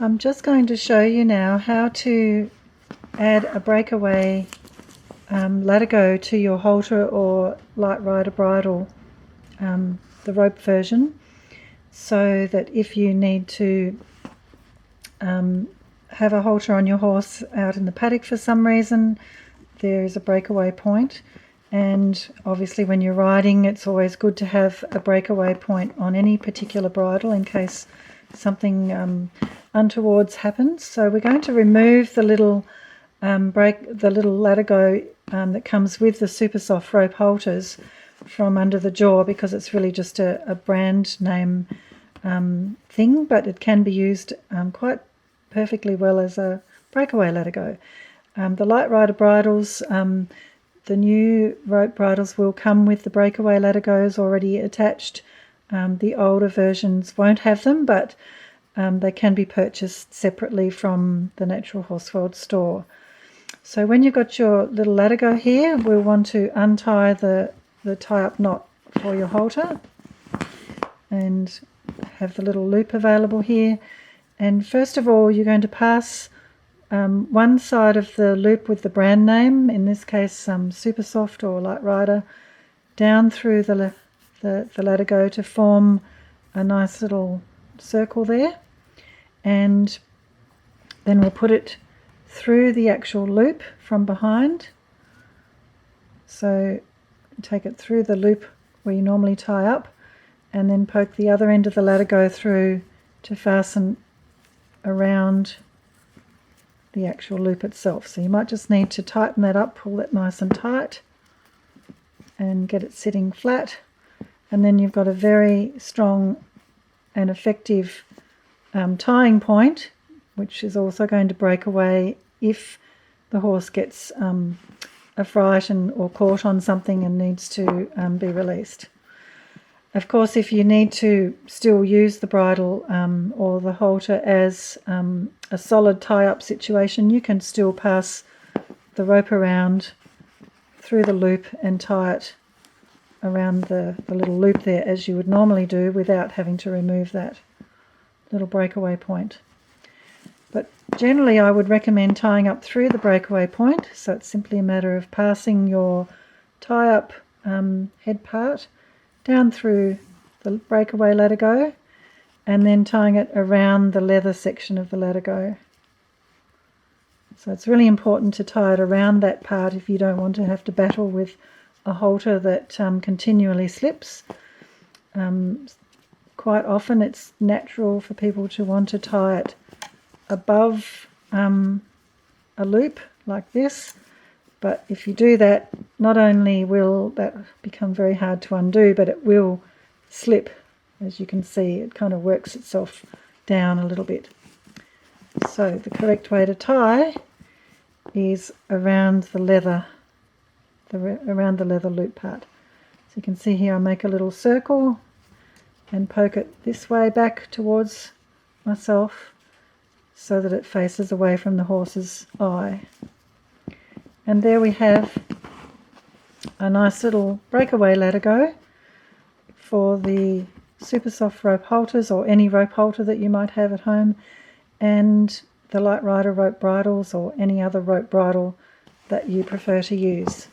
I'm just going to show you now how to add a breakaway Latigo to your halter or light rider bridle, the rope version, so that if you need to have a halter on your horse out in the paddock for some reason, there is a breakaway point. And obviously when you're riding, it's always good to have a breakaway point on any particular bridle in case something untowards happens. So we're going to remove the little Latigo that comes with the super soft rope halters from under the jaw, because it's really just a brand name thing, but it can be used quite perfectly well as a breakaway Latigo. The light rider bridles, the new rope bridles will come with the breakaway Latigos already attached. The older versions won't have them, but they can be purchased separately from the Natural Horse World store. So when you've got your little Latigo here, we'll want to untie the tie-up knot for your halter and have the little loop available here. And first of all, you're going to pass one side of the loop with the brand name, in this case Super Soft or Light Rider, down through the Latigo to form a nice little circle there, and then we'll put it through the actual loop from behind. So take it through the loop where you normally tie up, and then poke the other end of the Latigo through to fasten around the actual loop itself. So you might just need to tighten that up, pull it nice and tight and get it sitting flat, and then you've got a very strong and effective tying point, which is also going to break away if the horse gets a fright or caught on something and needs to be released. Of course, if you need to still use the bridle or the halter as a solid tie-up situation, you can still pass the rope around through the loop and tie it around the little loop there as you would normally do, without having to remove that little breakaway point. But generally I would recommend tying up through the breakaway point, so it's simply a matter of passing your tie-up head part down through the breakaway Latigo and then tying it around the leather section of the Latigo. So it's really important to tie it around that part if you don't want to have to battle with a halter that continually slips. Quite often it's natural for people to want to tie it above a loop like this, but if you do that, not only will that become very hard to undo, but it will slip. As you can see, it kind of works itself down a little bit. So the correct way to tie is around the leather, around the leather loop part. So you can see here I make a little circle and poke it this way back towards myself so that it faces away from the horse's eye. And there we have a nice little breakaway Latigo for the super soft rope halters, or any rope halter that you might have at home, and the light rider rope bridles or any other rope bridle that you prefer to use.